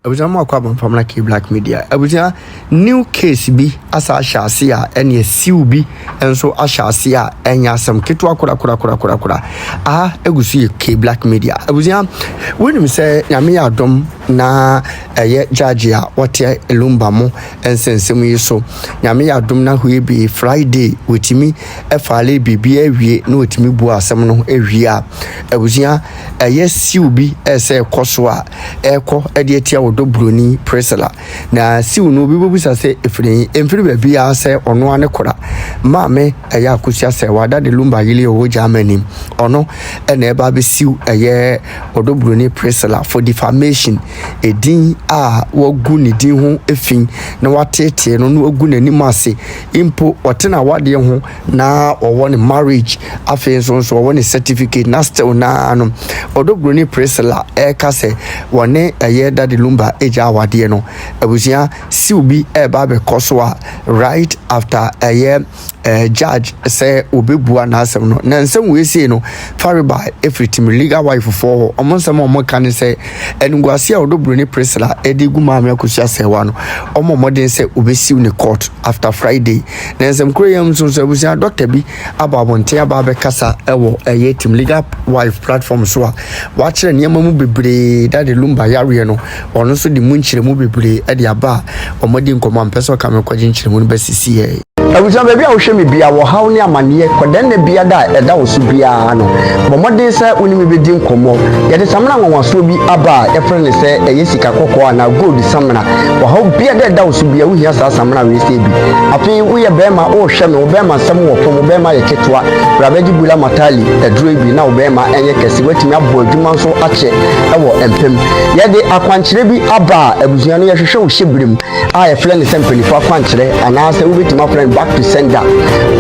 Abusama kwa from like black media. Abuja new case bi asa ashase a ene siw bi enso ashase a enya asem keto akura egusu ke black media. Abuja when me say nyame adom na eye judge a wote elumba mo ensensem yi so nyame adom na hu bi Friday wetimi efale bibia awie na wetimi bu asem no awie a abuja eye siw bi ese koso a eko ede etia do Bronii presela na si unu bi bobusa se efiri ba bia se ono ane kora maame eya Akosua Serwaa de lumba yile o Germany ono ene eba be siw eye odo Bronii presela for defamation edin a wogu ni din ho efin na watete no no ogu nanim ase impo otena wade ho na owo ne marriage afenso so owo ne certificate na still na no odo Bronii presela e ka se wone eye de lumba eja awade no abusia siw bi eba be koswa right after a year judge say obebua na asem no na nsem we say no fariba everything legal wife for omonsem omoka say enguase a odo Bronii presela edigu maame Akosua Serwaa no omomodin say obesiw ne court after Friday na nsem kroyam so abusia doctor bi ababonte ababe kasa ewo team legal wife platform so a wa kire niam mu bebre dade lumba yare no ono so di munchire mu bebre e de aba omodi nkomo ampeso kamekwaje nchire mu no basisi ye abuja baby a wo hwe me bia wo haw ne amane kodan na bia da eda wo so bia no bomodin se onimi bedi nkomo ye de samna nwanwaso bi aba e frene se eye sika kokko na gold samna wo haw bia da eda wo so bia wo hia sa samna we se bi afi wo ye bema wo hwe me wo bema sam wo fo wo bema ye ketwa rabaji bula matali eduro bi na wo bema enye kesi watimi abo adwuma so ache e wo empem ye de akwankyere bi aba abuja no ye hwehwe wo hyebrem a ye frene se mpanifo akwankyere ana se wo betima frene back to sender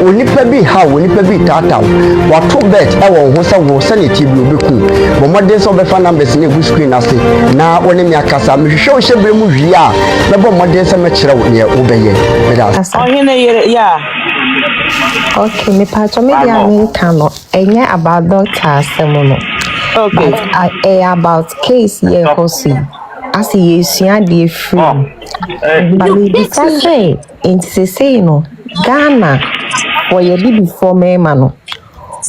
onipa bi ha onipa bi tata wato bet e wo ho se wo se ne tibi obeku bomode so be fa numbers ne go screen ase na woni mi akasa me hwehwe wo hyebrem mu hwi a na bomode se me kire wo ne obeye ohene ya okay me pato me dia me kano enye about doctor asemono okay but about case ye hosi as ye sua de free but we say say no Ghana for ye bi before me no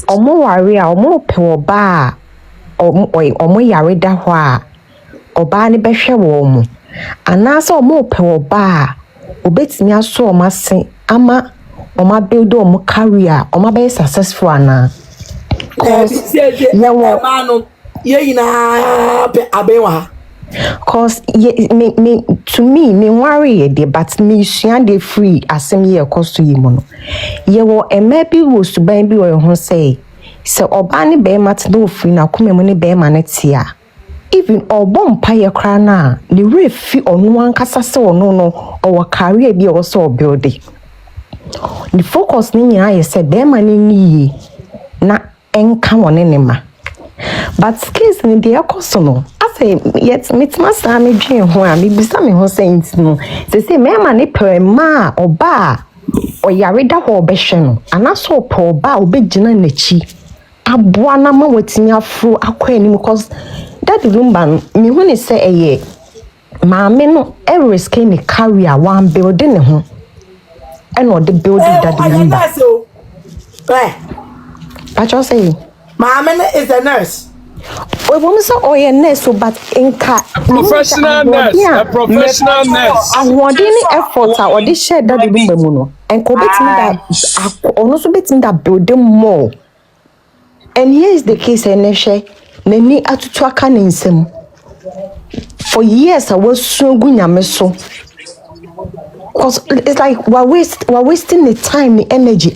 omo ware a omo pe oba a omo yare da ho a oba ne behwe wo mu anasa omo pe oba a obetimi aso omo ase ama omo build omo career omo be successful ana cause me to me worry de but me sua de free asem ye cost yi mo no ye wo emabi wo suban bi wo ho say se oba ne be mat no free na kuma mo ne be ma ne tia even obompa ye kra na the refi onu ankasa se ono no o career bi o so build the focus ni nya ye se be ma ne ni na enka woni ne ma but case ni de akoso no yet mitmasa me dwen ho a me bisa me ho sense no se me ma ne prema oba o yare da ho obehwe no anaso po oba obegina nachi aboa na ma watimi afro akwa ni because that lumba me hu ne se eye maame no e risk ni career one build ne ho e no de build that lumba pacho say maame is a nurse. We want to say a nurse, but in professional nurse, a professional nurse. And what any effort or this share that the woman and could that also betting that building more. And here is the case, and Nene Atuakan in some. For years, I was so good, so. Because it's like we're wasting the time, the energy.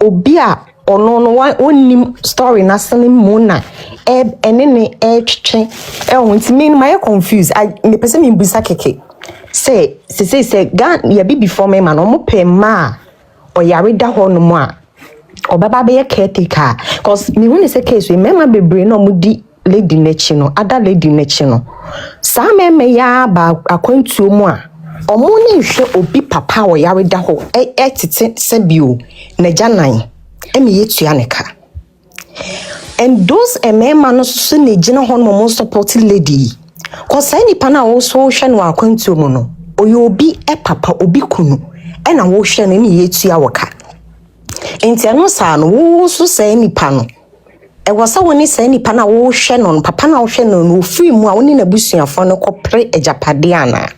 Obia. Or no one story na sani mona enene twetwe won't mean my confused I me person me bisa keke say gan ya bi before me man omo pe ma o yare da ho no mo a obaba be caretaker cause me when say case we mema bebre no mudi lady nechi no ada lady nechi no sa me ya ba akwantuo mu a omo ne hwe obi papa o yare da ho tete sebio na janan Emiyetuaneka. And those men so ne gina hon mo support lady. Cause any pana also shen wa kwantu mu no. Oyo obi papa obi kunu. E na wo hwe no ne yetua woka. Enti ano sa no wo so say nipa no. E wasa woni say nipa na wo hwe no papa na wo hwe no ofiri mu a woni na busuafo no kopre ejapade ana.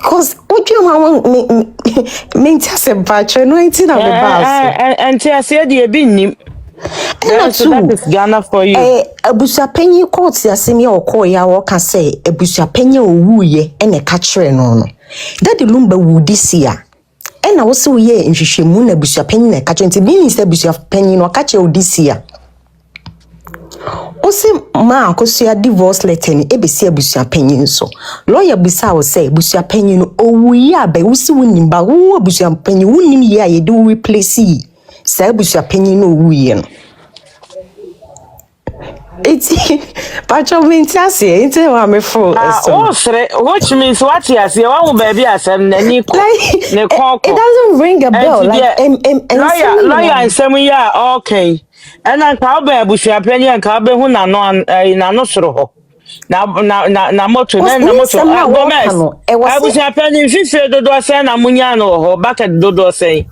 Cause what you want me se patch no enti na me baso. And I said you be nim. That is Ghana for you. Abusuapanyi court asemi okọ ya wo ka say abusuapanyi owuye ene ka kire no. Daddy lumba wudisi a. Ena wo se wo ye nhwehwemu na abusuapanyi na ka kire nti bi se abusuapanyi no ka kire odisi a. Ose ma Akosua divorce letter ni ebesi abusuapanyi nso. Lawyer bisa wo say abusuapanyi no owuye abai wo se wonimba wo abusuapanyi wonim ye a ye de replace say abusuapanyi no owuye no. Iti pacho mentiase ite wa me fo which means what yes you want baby asem na ni ko ne koko it doesn't ring a bell like lawyer ansem ya okay and ka ba abusuapanyi an ka ba hu na no soro ho na moto gomez abusuapanyi fife dodo say na munya no ho bucket dodo say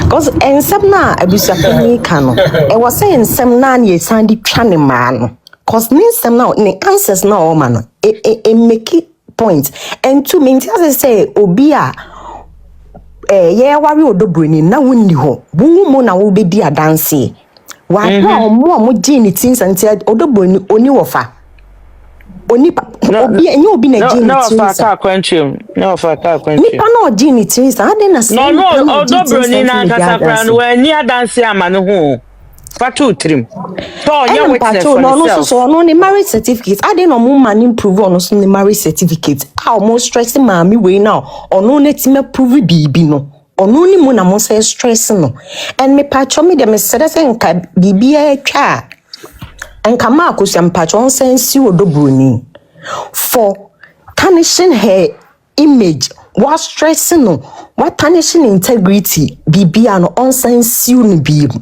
cause ensem na abusuapanyi ka no e was say ensem na ye sandi twa ne ma no cause nsem na ne answers na o ma no e make point and to me as say obi a ye wari Bronii na wonni ho bu mu na wo be di adanse wa mo gene things and said Bronii oni wofa onipa obi enye obi na gene things no fa kwantwem nipa na gene things ade na say no Bronii na kasakran we ni adanse ama no ho fatu trim so nya witness for no so no ni marriage certificate ade no mo man improve on so ni marriage certificate how mo stress maami we now ono na ti me prove bibi no ono ni mo na mo say stress no and me pacho me dem say nka bibi atwa nka ma Akosua pacho on sense Bronii for tarnishing her image what stress no what tarnishing integrity bibi ano on sense ni bibi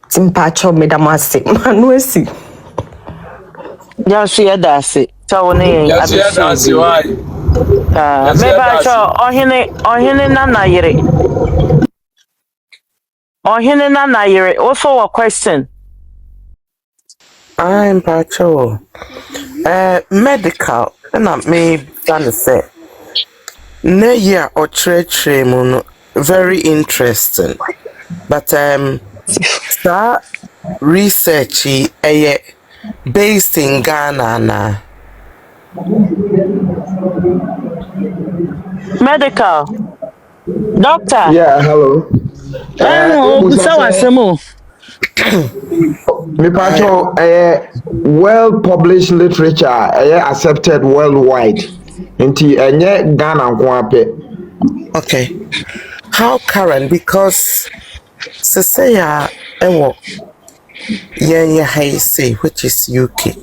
Timpacho medamasi manuesi ya shia dasi so ne That's why. me ba cho ohene na nayere also a question I'm patrol. Medical na me gonna say. Ne year or trade very interesting. But that research based in Ghana na. medical doctor Yeah, hello. so asemo Me pacho well published literature accepted worldwide. Nti enye Ghana nko ape. Okay. How current? Because Sesaya ewo say which is UK.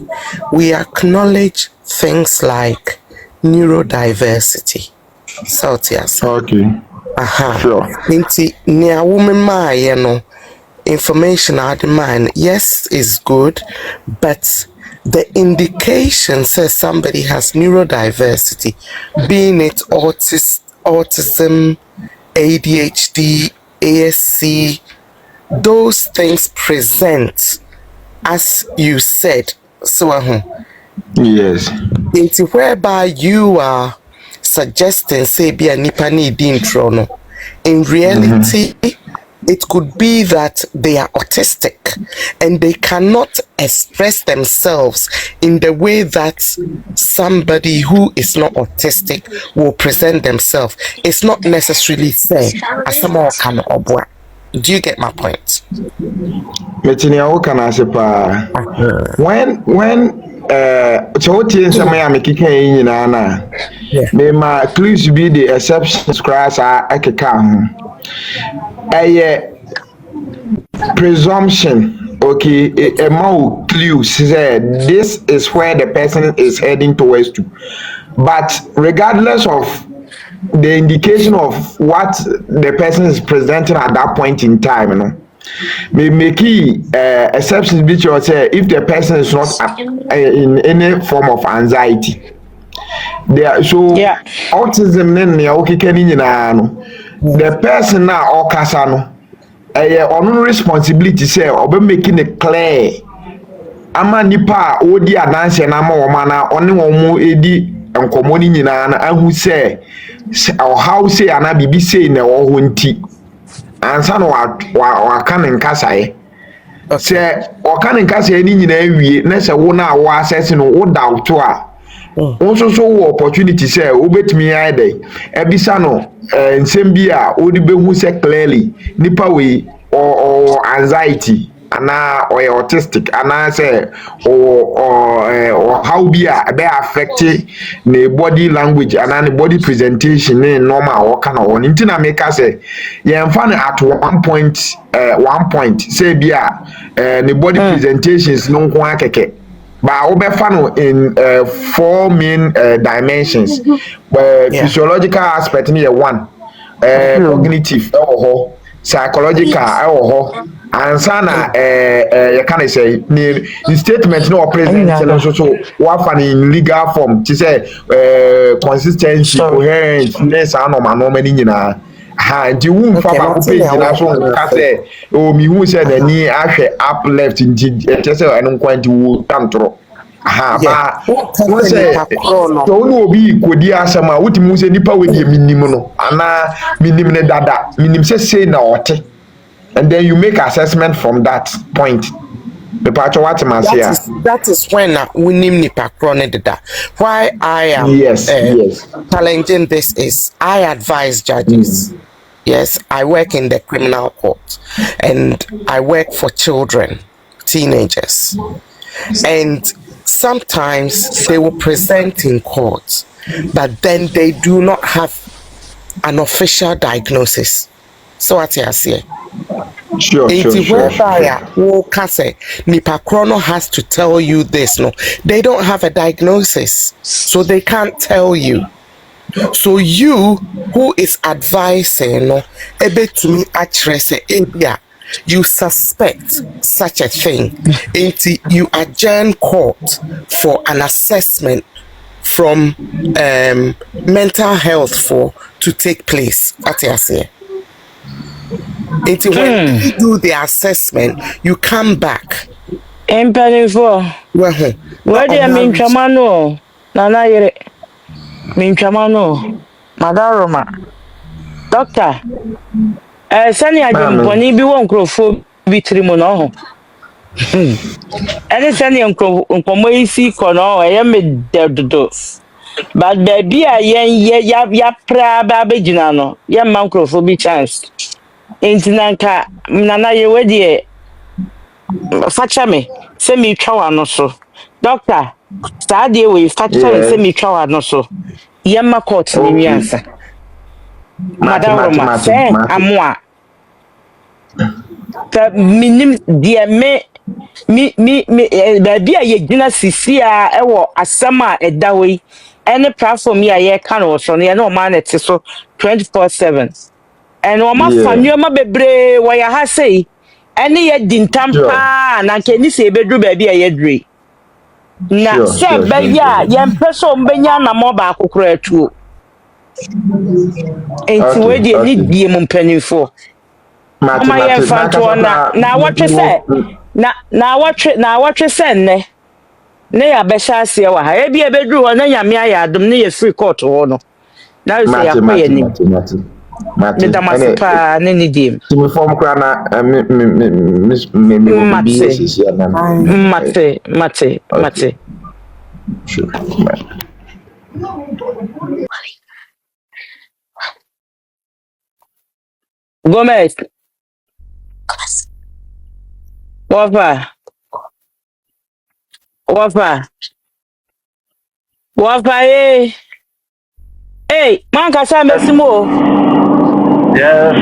We acknowledge things like neurodiversity. So Okay. Sure. Inti nia woman ma no information at the mind yes is good, but the indication says somebody has neurodiversity, being it autism, ADHD, ASC, those things present as you said. So Yes. into whereby you are suggesting say be a nipa need intro no. In reality, it could be that they are autistic and they cannot express themselves in the way that somebody who is not autistic will present themselves. It's not necessarily fair as someone can obwa. Do you get my point? When Choti and Samaya Mikika in Nana, may my clues be the exceptions class are Akaka. A presumption, okay, a more clue said this is where the person is heading towards to. But regardless of the indication of what the person is presenting at that point in time, you know, may make exceptions be to say if the person is not in any form of anxiety. There, so Yeah. autism ne nea okeka ni nyinaa no, the person na okasa no, ono responsibility say obe making it clear. Ama nipa a odi adanse na ama wo na one wo mu edi nkomo ni nyinaa na ahu say how say ana bibi say na wo ho nti ansa no wa ka ne nkasae sɛ ɔka ne nkasae ni nyinaa wie na sɛ wo na wo access no wo doubt a wo nso so wo opportunity sɛ wobetumi ayɛ dɛ ebisa no nsɛm bi a odi behu sɛ clearly nipa we or anxiety ana or autistic ana say or how be affect the body language and the body presentation in normal or kind of one intina make us say yeah at one point say be the body presentations no kwa keke but obefa no in 4 main dimensions physiological aspect ni one cognitive psychological ansa na you can say the statement no present so what in legal form to say consistency coherence and no many nyina ha nti wu fa ba ko page na so ka say o mi hu say na ni ahwe up left nti te say eno kwanti wu tantro aha ba wo say so no obi kodi asema wutimu say nipa we die minim no ana minim ne dada minim say na ote. And then you make assessment from that point. That is when we name nipa krone dada. Why I am challenging this is I advise judges. Yes, I work in the criminal court and I work for children, teenagers. And sometimes they will present in court, but then they do not have an official diagnosis. So what I say? Sure. Nipa Chrono has to tell you this. No, they don't have a diagnosis, so they can't tell you. So you, who is advising, no, to me you suspect such a thing, until you adjourn court for an assessment from mental health to take place. What I say? When you do the assessment, you come back. Where do you mean chamano? Nana yere mean chamano. Madaroma. Doctor. Sani ajumponi bi won krofo bi trimo no ho. Any sani nkomo isi kono e me dedodo. But baby a yen ya pra ba begina no. Ye man krofo bi chance. Intinanka nana ye wedi facha me se mi twa no so doctor saa de we facha me se mi twa no so yemma court ni wiansa madam se amwa ta minim de me ba bia ye gina sisi a ewo asam a edawe any platform ya ye kan wo so no ye no man net so 24/7 and oma fanyo bebre wo ya ha sei ene ye dintampa na nke ni se bedru ba bia ye dre na se ba ya ye mpeso mbenya na mo ba akokoro atuo enti we die ni die mo mpanifo ma ye fanto na wotwe se na wotwe se ne ya be sha ase wa ha e bia bedru ho na nyame aya adom ne ye free court ho no na you say akoye ni Martin, Damaspa, any dim. To form crana, Mate. Sure. Gomez. Wafa, hey, man, kasa mesimo. Yes.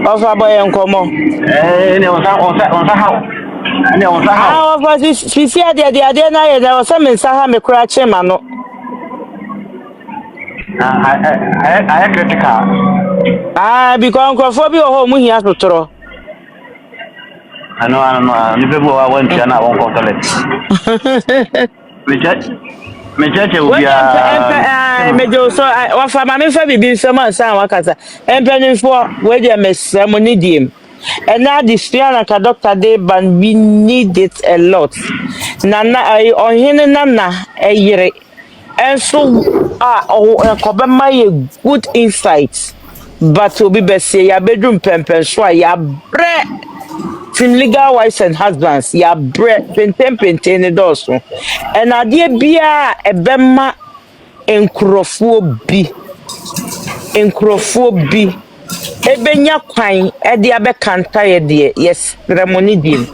Wafa boy enkomo. Wafa si ade na ye na o se me nsa ha me kura chema no. I critical. Because nkrofo bi o ho mu hia totoro. ano ni people wa want to na won toilet me cheche ubia mejo so wa fa ma me fa bibi nsem ansan wakasa empanimfo we dey mesem ni diem and now the spiana ka doctor dey ban we need it a lot nana ohene nana eyire enso kobe my good insights but obi bese ya bedroom pempen so ya bre from legal wives and husbands ya bre penten ne doso and ade bia ebema enkrofo bi ebenya kwan ede abekanta ye de yes ceremony dim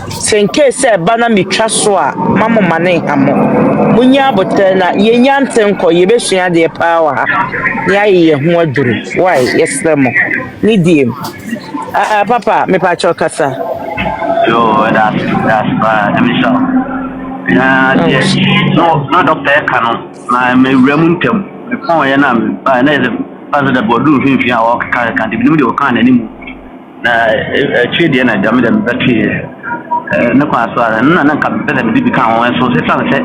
senke se bana mitwa so a mamo mane hamo munya botel na yenya ntenko yebesua de power ya ye ho aduru why yes ceremony ni dim papa me pa chokasa yo that's bad let me show yes no doctor kanu na me remuntem me pon ye na na is the bodu finfin a o kan de binim de o kan animu na chede na jam dem beti na kwa so na ka beta de bi kan won so se san se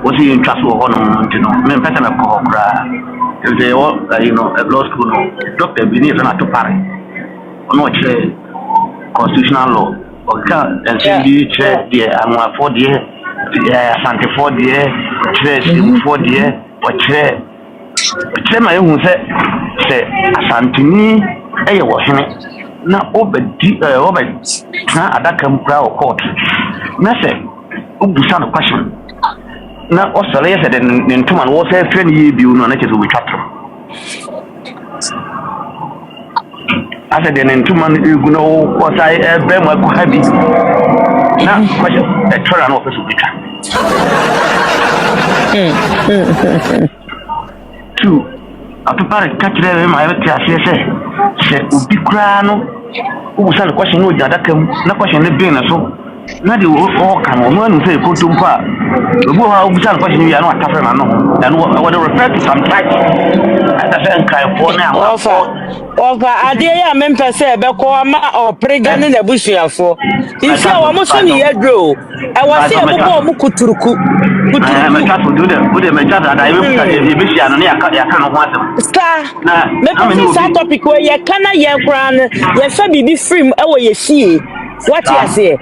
o si ntwa so ho no ntino me pesa me ko kra they all you know a law school doctor bi ni na to pare ono che constitutional law o ka and be che de amwa for de asante for de che si for de o che ma ehun se asante ni eye wo hene na obedi na adaka mpra o court na se ubusa no question na osale yese de ntuma no wo se friend yi bi no na chezo bitwato ase de ntuma no egu no wo sai ebe mo ko habi na question e tora no person bitwa two atupare kachire ma yete asese se ubi kra no ubusa no question no jadaka na question ne bin na so na de o kan no anu say kontumpa obo ha ubusa no question ya no atafre na no and what refer to some type ada say kai for na ofa ade ya mempe say be ko ma o pregane na busuafo isi a wo mo so ni yedro e wo say mo mo kuturuku me chat do de me chat ada e be sia no ya ka no ho asem star na me pese sa topic we ye kana ye kra no ye fa bibi free e wo ye fie what you say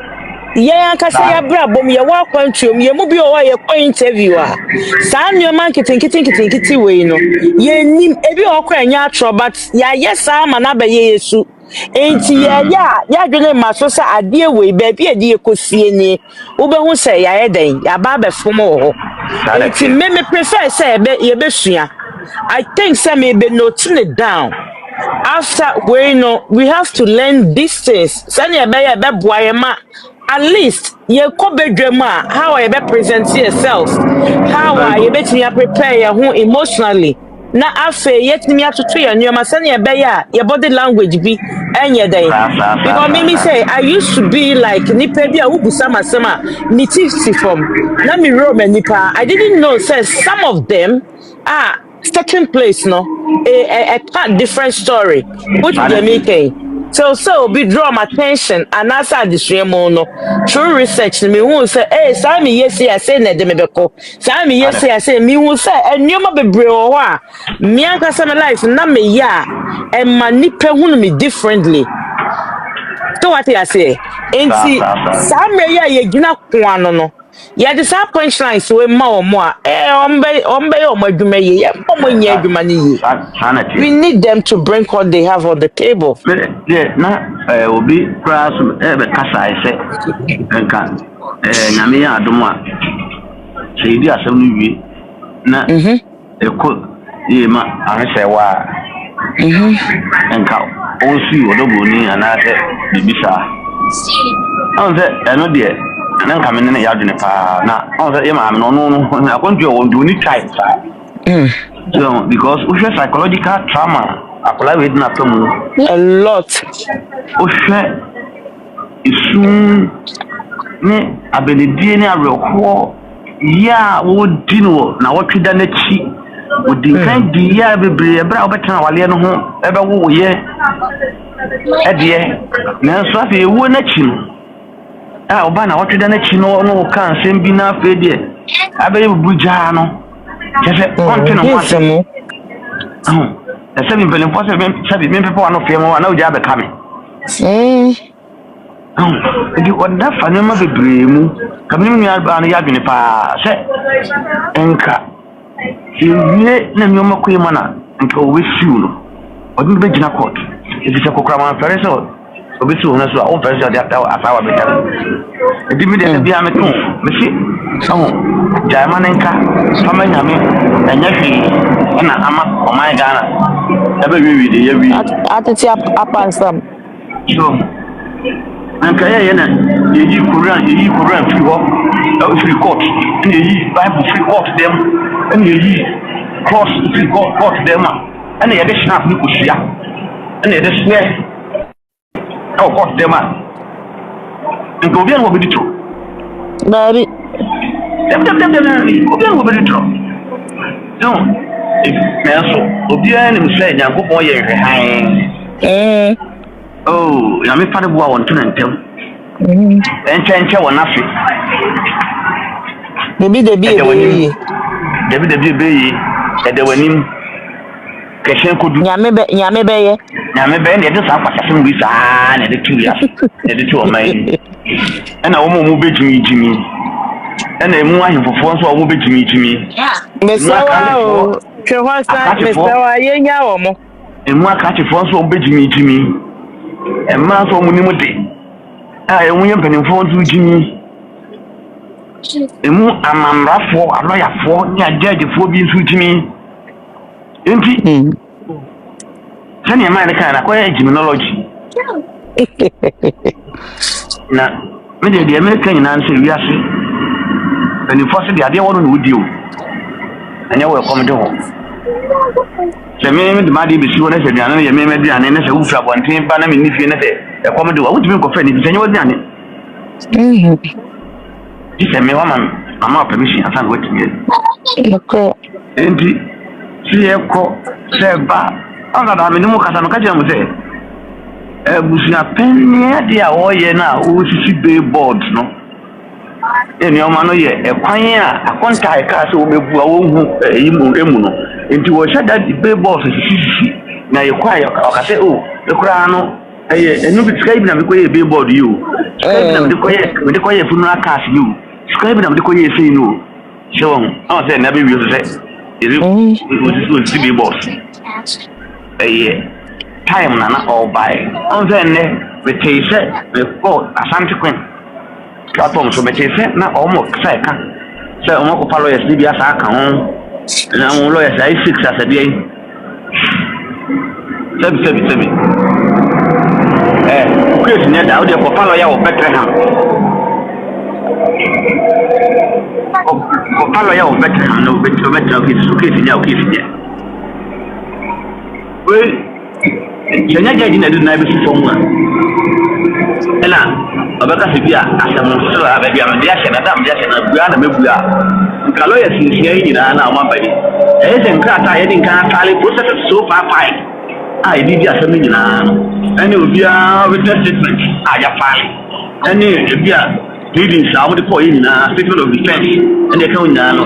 yeah kase ya bra bom ye wa kwantuom ye mu bi o wa ye kwa interview a sa nneoma kiti we no ye nim ebi o kwa nya atro but ya yes ama na ba ye yesu enti ya dwene maso sa ade we ba bi ade ekosie ni wo be hu se ya ye den ya ba be fom wo enti me prefer say ye be sua I think say me be noting it down after we know we have to learn these things sani ebe boye ma at least ye ko bedwema how you be present yourself how you be to prepare your emotionally na afa yetimi atoto ya nyoma sani ebe ya your body language bi enye den because me say I used to be like nipa bi a ubusa masema ni tifti from na mi rome nipa I didn't know say some of them are certain place no a different story which they making so be draw my attention and answer this no true research me who say Sammy yes I say na de mebeko Sammy yes I say me who say enoma bebre o wa me anka my life na me ya e manipe hunu me differently so what I say enti Sammy ya ye gina kwano no yeah, the same punchlines we more we need them to bring what they have on the table. Yeah, na obi class be kasa I say enka nyame ya adomwa say di asem no wie na eko ye ma ahese wa enka o si odoboni anase bibisa on say eno de na nka menene ya dwene pa na on say ma no akwantu o do ni type so because we have psychological trauma apply with na tomu a lot o hwe isu ni abelidie ni areko ya wo dino na wo twida na chi wo din kan di ya bebre bra obetena wale no ho ebe wo ye ɛdeɛ nanso afei ewuo n'akyi no a ɔba na wɔtwe da n'akyi no no ka nsɛm bi na afei deɛ abɛyɛ bubu gyaa no kyɛ sɛ ɔnte ne ho asɛm ɛsɛ bi mpanyinfoɔ sɛ bi mempepɛ wa no fie mu a na ogya abɛka me nti ɔda fa nneɛma bebree mu kamene nua baa no yɛ adwene paa sɛ nka ewie na nneɛma kɔ mu na nka wɔbɛsiw no ɔde no bɛgyina court ɛti sɛ kokora ma mfɛre sɛ obɛsiw no so a womfɛre sɛ ɔde asawa bɛta ɛdi mi deɛ bia meto mesi gyae ma ne nka fama nyame ɛnyɛ hwee ɛna ama ɔman Ghana ɛbɛwiewie de yɛwie atete apansam so anka yɛyɛ na yɛyi koran firi hɔ firi court ɛna yɛyi bible firi court dɛm ɛna yɛyi cross firi court dɛm a ɛna yɛde snap ne kɔhyia ɛna yɛde swear ɛwɔ court dɛm a nka obiara na wɔbɛdi toro baabi obiara na wɔbɛdi toro nanso obiara nim sɛ Nyankopɔn yɛ nhwɛhan nyame fa ne boa wɔn to na ntɛm ɛnkyɛnkyɛ wɔ n'afe debi ebɛyi ɛdɛ w'anim kɛhyɛn kodu nyame bɛyɛ na yɛde saa akpasasɛm bi saa na yɛde tu wiase yɛde tu ɔman yi ɛna wɔn a wɔn bɛgyimigyimi ɛna emu ahemfofoɔ nso a wɔn bɛgyimigyimi mesɛwa o twɛ hɔ sa mesɛwa yɛnya wɔ mo emu akrakyefoɔ nso a wɔn bɛgyimigyimi ɛmmaa nso wɔn nim de a ɛmu yɛ mpanimfoɔ nso gyimi emu amamrafoɔ alɔyafoɔ ne agyaagyefoɔ bi nso gyimi nti sani ema ne kan na kɔyɛ gymnology na me de America nyinaa nso wiase panimfoɔ sɛ de adeɛ wɔ no na wodi o ɛnyɛ wɔ ɛkɔm de ho sɛ me de ma de bɛsi wɔ na sɛ aduane no yɛ me aduane na sɛ wofiri abɔnten ba na me nifie na sɛ ɛkɔm de ho a wotumi nkɔfɛ ne bi sɛ nyɛ wɔ aduane di sɛ me wama mama permission asan watumi enti si yɛkɔ sɛ ba ɔnada me ne mu kasa no ka kyerɛ mu sɛ abusua panneɛ de a wɔyɛ no a wɔsisi billboard no nneɛma no yɛ ɛkwan a akɔnta ɛkaa sɛ wɔbɛbu a wɔnhu emu no nti wɔhyɛ da billboard sisi na yɛkɔ a ɔka sɛ ɛkoraa no ɛyɛ ɛno bi sika bi na mekɔyɛ billboard yi o sika bi na mede kɔyɛ funeral cars yi o sika bi na mede kɔyɛ ɛsɛi no o hyɛ wɔn ɔn sɛ ɛna bɛwie so sɛ wɔsisi billboard ɛyɛ time na ɔbae ɔn sɛ nnɛ metee sɛ mekɔ Asante Queen platform so metee sɛ na ɔmo sɛ ɛka sɛ ɔmo akɔfa lawyers ne bi asa aka ho na ɔmo lawyers ayɛ 6 asɛdeɛ yi sɛbi case nyɛ da wode kɔfa lawyer wɔ Bethlehem kɔfa lawyer wɔ Bethlehem na wobɛtena case nyɛ wei sɛnya gyaji na ɛde na bɛsi fam a ɛna ɔbɛka sɛ bi a asɛm soro a baabi a mede ahyɛ na da mede ahyɛ na bua na mɛbua nka lɔyɛ sinsia yi nyinaa na ɔma bani ɛyɛ sɛ nkrataa yɛde nka atale process so far fine a yɛde di asɛm no nyinaa no ɛne obiara witness statement a yɛfale ɛne ebi a pleadings a wɔde kɔɔ yɛ nyinaa statement of defense ɛne ɛka wo nyinaa no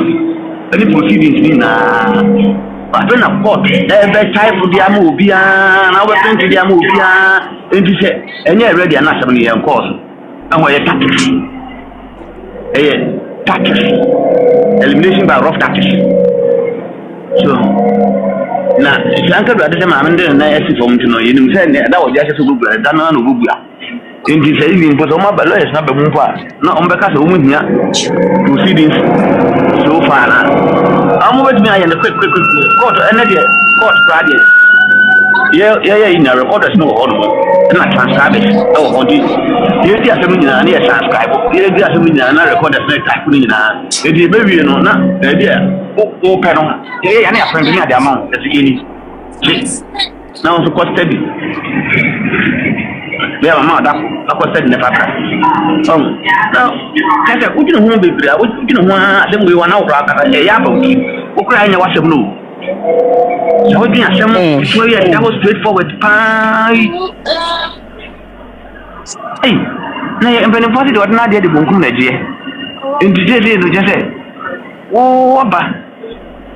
ɛne proceedings nyinaa after na court type di ama obiara na print di ama obiara enti sɛ ɛnyɛ ready na asɛm no yɛ course ɛhɔ yɛ tactics elimination by rough tactics so na sanka do ade sɛ ma mende na ɛsi fam ntino yɛ nim sɛ da wɔ gya sɛ bubua da na bubua enti sɛ even for some ba lawyers na ba mu pa na ɔmbɛka sɛ wo mu hia proceedings so far na amu betumi ayɛ no quick court ɛnɛ deɛ court prade yɛ ina recorders no wɔ hɔ no na transcribers ɛwɔ hɔ de yɛdi asɛm nyinaa ne yɛ transcribe yɛdi asɛm nyinaa na recorders na type no nyinaa ɛdi ɛbɛwie no na ɛdi a wopɛ no yɛ ne apɛn bi ade ama wo ɛsɛ yɛni na wo nso kɔ steady bɛɛ mama ɔda akɔ steady ne fakra na kɛsɛ wogyina ho bebree a wogyina ho a asɛm wei wa na wokora akata ɛyɛ aba wo wokora ɛnyɛ wasɛm no So we can some that was straightforward. Hey, na I'm going to put it on not the bunkum idea. In today, just say, oh, I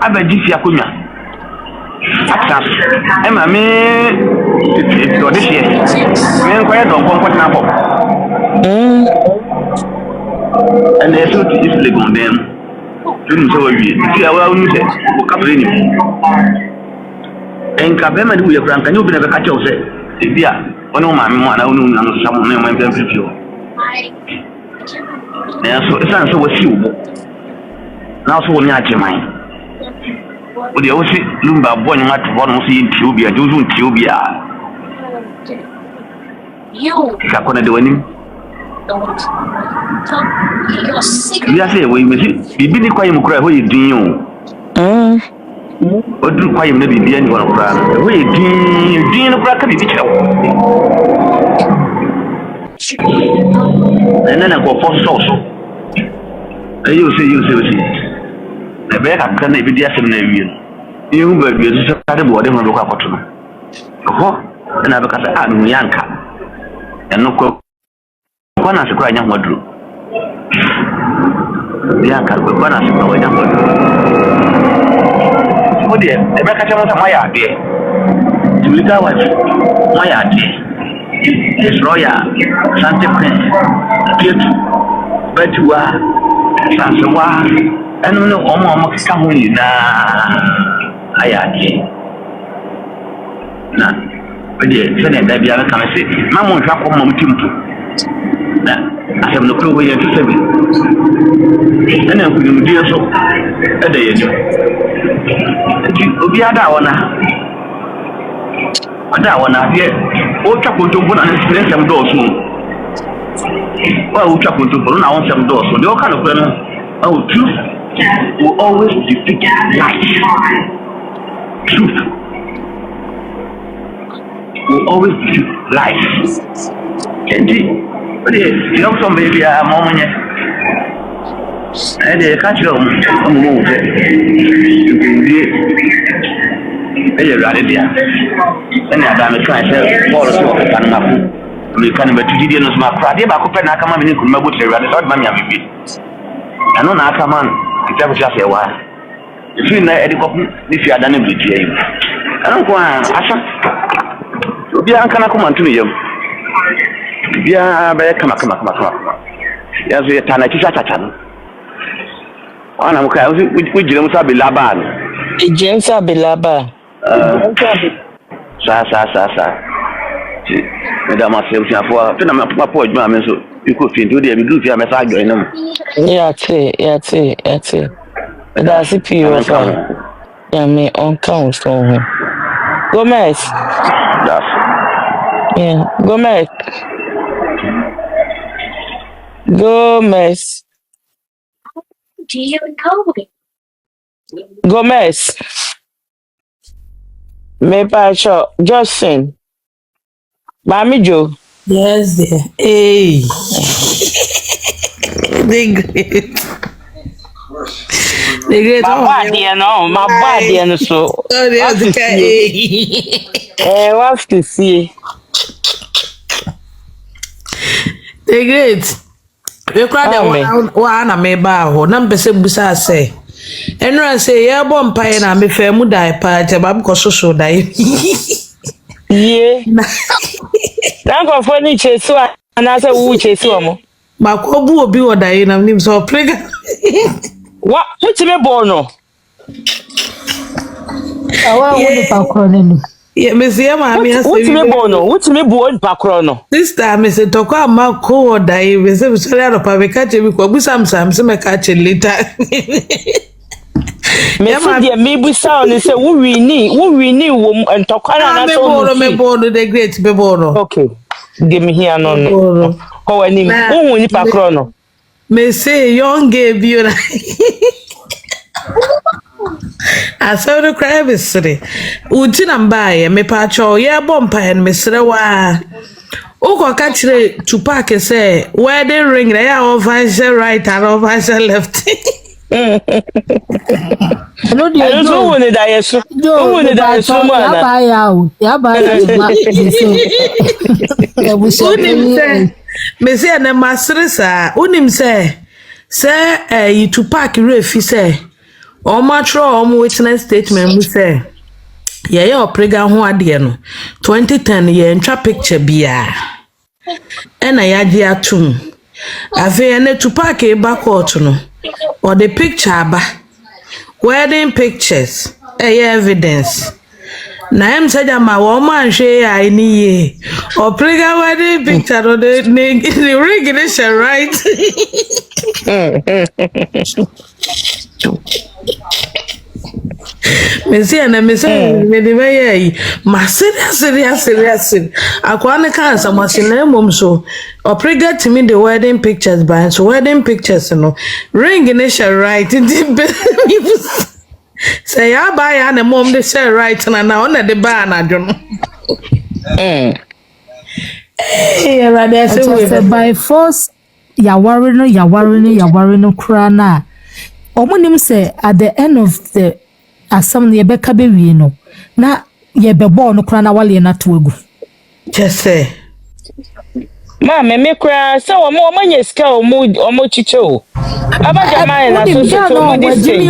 bet this Yakunya. Emma, me, this year, me inquired on what now. And there's no display on them. Didn't so we well, you said, Caprini. And Cabema, we are frank, and you never catch yourself. Dear, one of my one, I don't know some name and them with you. So it's not so with you. Now, so when you're mine. Would you also look at one at one see Tubia, Juzun Tubia? You can't do anything. Yes, we will be quite cry who you do. Or do quite maybe be anyone of Prague. We do Prague be and then I go for social. You see. The better can be the assembly. You will be a body when you look up to me. And I because I'm Yanka. And no one has a crying young wardrobe. Yanka, one has a crying young wardrobe. Oh dear, the back of my idea. To little what my idea is Royal Santa Prince, but you are Serwaa, and no more come in. I nah, but yeah, Senate, I be able to say, Mamma, come home to I have no clue where you're to say. And then we do so a day. You be a downer. A downer, yeah. Oh, chapel to put an experience some doors. Well, chapel to put on some doors. So, the kind of oh, truth will always defeat life. Truth will always defeat life. But you know, some baby are moment. And they catch you on move. You can be a radidia. And I am trying to fall asleep at Panama. We can be to the end of my Friday, but I could not come in to my butcher. I thought, Mammy, I know not come on. It's just a while. If you know Eddie Copy, if you are done it with you, I don't go on. Asha, be uncle, come on to you. Yeah, but come on. Yes, we are Tanachi. I'm okay with James Abilaban. James Abilaba. Sa. Madam, I say, for my poor mamma, so you could do the blue message in them. Yeah, that's a pure fun. Yeah, me on count from Gomez. Yeah, Gomez. Gomez. Me pacho Justin. Mami Joe. Yes, dear. Hey. They great. My body and so. Oh, there's the guy. What's to see? They great. You cried one me ba number busa say. And I say, yeah, bomb pie and I'm a fair mood die part about so die. Yeah. Thank you for the chase. And I said, who chase you? My cobu will be what I am so pregnant. What? What's me born? Yeah, Miss Yama, what's me born? What's me born background? This time, Mr. Toka, my co die, Mr. Solano, I catch him because some catch it later. Maybe sound is a we need and Tokana. Me born the great Bebono. Okay, give me here no. Oh, any background. Me say, young gave you. I saw the crab is city. Utina buy me pacho, yeah, bomb and Miss Serwaa. Oko catch to pack say, where they ring, they are of vice right and of vice left. No, I don't know when it is. Joe, Who the it is? ya buy Unim say, me say na masre sa. Unim say you to park refi say. O matro o witness statement mu say. Ye oprega ho ade no. 2010 ye ntwa picture bia. E na ya gi atum. Ave na to park e back court no. Or the picture ba. Wedding pictures. Evidence. Na em said ma wo man hwe ai ni ye. O prega wedding picture no the ring is right. Me say na me say me de me ma serious. Akwa ne kan samasi na mom so. O prega to me the wedding pictures by so wedding pictures no. Ring is right. Say ya buy ya na mom de share right na na the bar na dwono. Eh rather say by force ya worry no kra na. Omonim say at the end of the asam ye beka be wi no na ye be bo no kra na wale na to agu. Just say Ma me kra say o mo manya ska o mo chiche o. Abaja man na so so mo dis thing.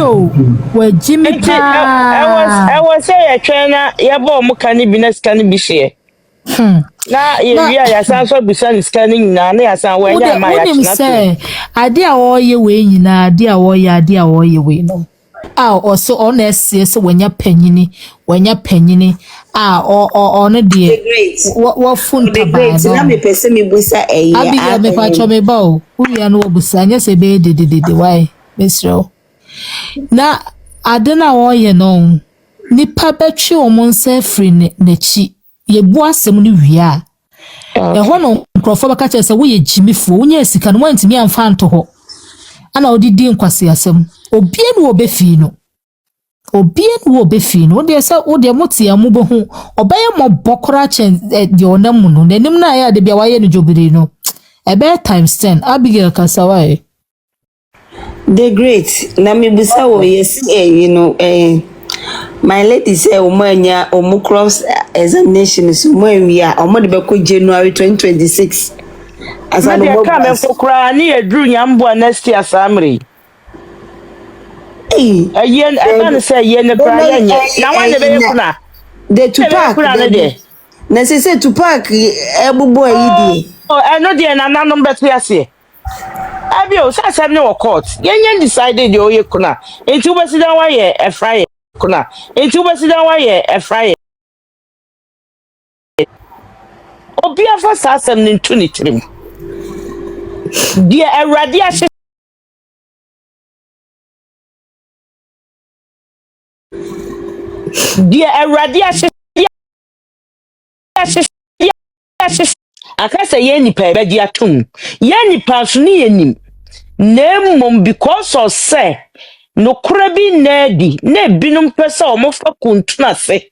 We Jimmy I was say a trainer ya bo mo kan bi na ska ni bi hye. Na ye wi ya san so bi san ska ni na na ya san we nya ma ya china say ade a wo ye we nyina ade a wo ye we no. Also on SC so wenya panyini on de what fun taba na me pese me busa eye abi me pa cho me ba o uri anu obusa anya se be de why mesro na ade na wo ye no nipa betwe omon se free na chi ye bu asem no wia e ho no nkrofo baka che se wo ye jimifo wo nya sika no wantimi amfa nto ho ana odidi nkwase asem obie no obefi no de se wo de motia mu bo hu obaye mo bokora chen de onamu no nanim na ya de bia waye no jobiri no ebe times 10 Abigail Kasawai the great na me busa wo yes my lady say omanya cross examination so mo wi a omo de be ko January 2026 as I know come and kra ni edru nyambo next year samri. Yen man say yen kra yen na wan be kuna the Tupac na say Tupac ebubo ayi di oh no dey na nanom beto ase abi o say say no court yen decided yo ye kuna enti wo besidan wa ye e fry kuna enti wo besidan wa ye e fry obi afa sasem ni ntu ni tirim dia awrade ahye dia awrade ahye akasa ye nipa be dia tum ye nipa so ni yenim nemom because of say no krabi nadi na binum pesa o mo fa kuntuna se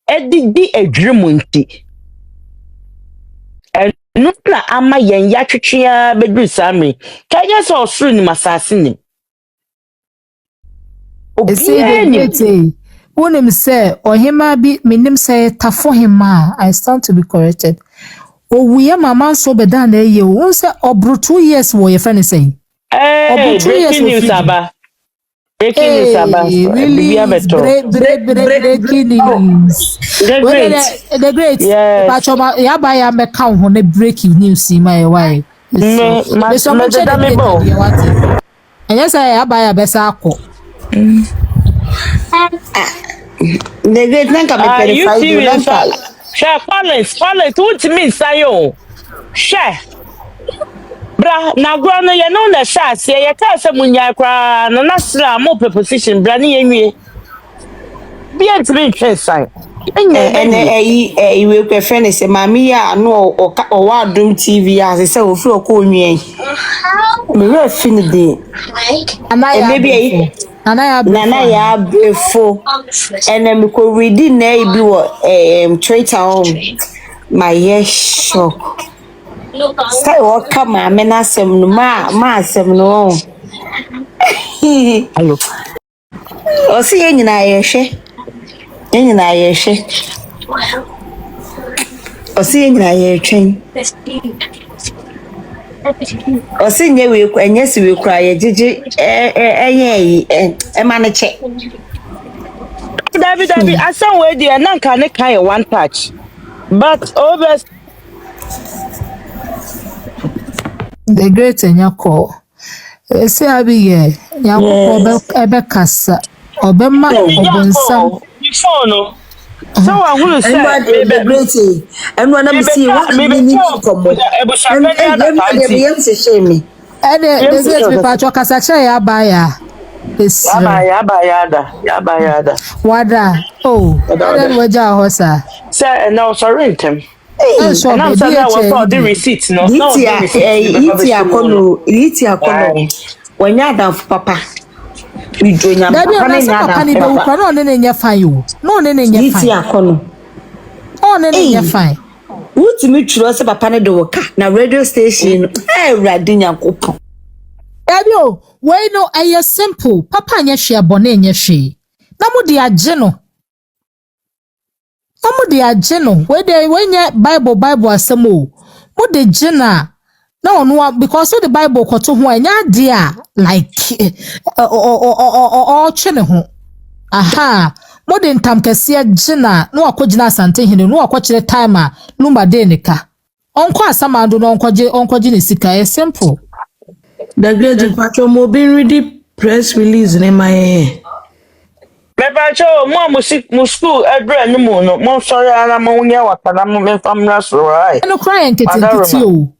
edidi adwremunti enu na ama yen ya twetwea bedru samri kanya so osuru ni masase ni obi wonim say ohima bi menim say tafo hima I stand to be corrected owuye mama so beda na eye won say obro 2 years wo ye fene say breaking news aba really breaking news the great Pachoma ya ba ya me kan ho na breaking news my why so me da me bo anya say ya ba ya besa akọ the great nanka me verify do nanka share Paulus what means sayo share bra na gro no ye no na sha se ye ka se munya kra no na sra mo preposition bra ni yenwie bi entime ntwe sai we prefer ne se mami ya no o wa dum TV as se o fi o ko nwie me we fin de maybe nana ya before and me ko read na bi wo Twitter on my yes shock say what come amena sem no ma sem no Hello. O si ye nyina ye hwe. Ye nyina ye hwe. O si ye nyina ye twen. O si nye we kwa enye si we kwa ye jeje ma ne che. David, I saw where the nan can kind one touch. But over the great Nyako. Say Abiye, Nyako ebe kasa. Obema obonsam. phone. So I will say, The great and when I'm seeing one minute come. And the se shame. The great me patcho kasa che ya baya. Yabayada. Wada. Oh, then waja hosa. Say no, sorry, Tim. So And I'm saying I was all the receipts, no. Iti akono. When ya down for papa. We join your papa ni be ukra no ne nya fine yo. No ne nya fine. Iti akono. Oh ne nya fine. Wutimi twiro se papa ne de woka na radio station Awurade Nyankopon. Ebio, we no aye simple. Papa nya hwe abone nya hwe. Na mo de age no. Mo de age no. We nya Bible asem o. Mo de gina na ono because the Bible koto ho anya de a like chene ho. Aha. Mo de ntam kese gina no akogina asante hene no akokire timer lumba de nika. Onko asamando no onkoje ne sika e simple. The great patron mo been ready press release in my Mepacho mo school address no mo no mo sorry ana mo nya wakana mo me famra so right. No cry nkiti o.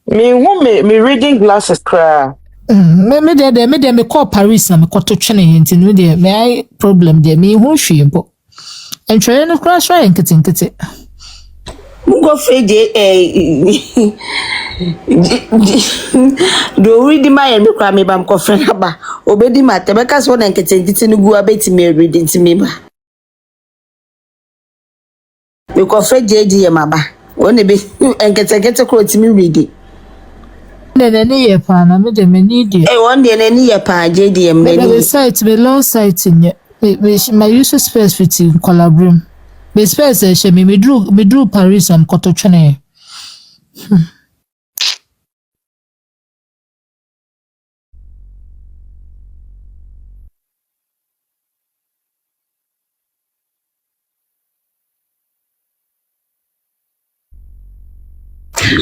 Me reading glasses cry. Me call Paris na me koto twene nti no de me ai problem de me hu hwe mpo. Entwe no cry nkiti. Go feje do read my me kwa me bam ko friend aba obedi mate be ka so na nkete no gu abeti me read nti me ba me ko feje je maba woni be nkete ko ti me read ne ye pa na me de me need you won de ne ye pa je de me me site me low site nye my use space fit collaborate me space she me drew Paris am koto twene.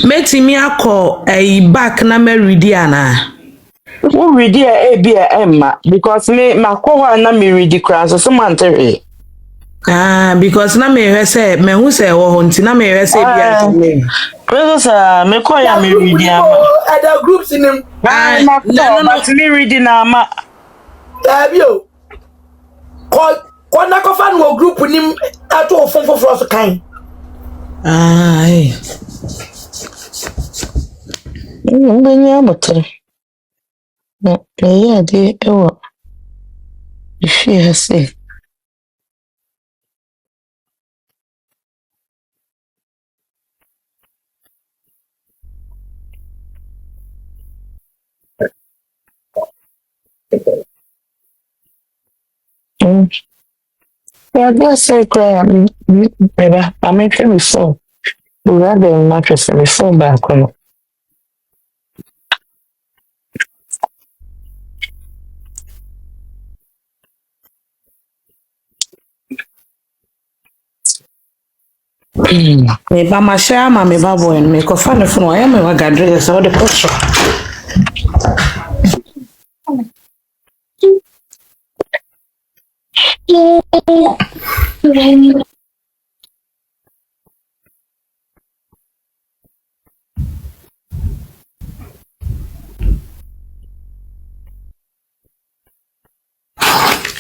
Meti mi akọ back na me ready ana. Who read here be Emma because me makwa na me read cry so mantere. Because na me hwe say me hu say wo ho nti na me hwe say bia me. Because me call ya me read am. Other groups in them. No, me reading am. Abio. Ko na ko fan wo group nim ato ofon for us kan. Ai. Mbenya motor. No, yeah, de ewo. If you say. Yeah, that's so clear. Baby, I'm making me so. The rather mattress and phone back on. Me ba ma share ma me ba boy me ko fa ne fun wa ya me wa gadre so de pocho.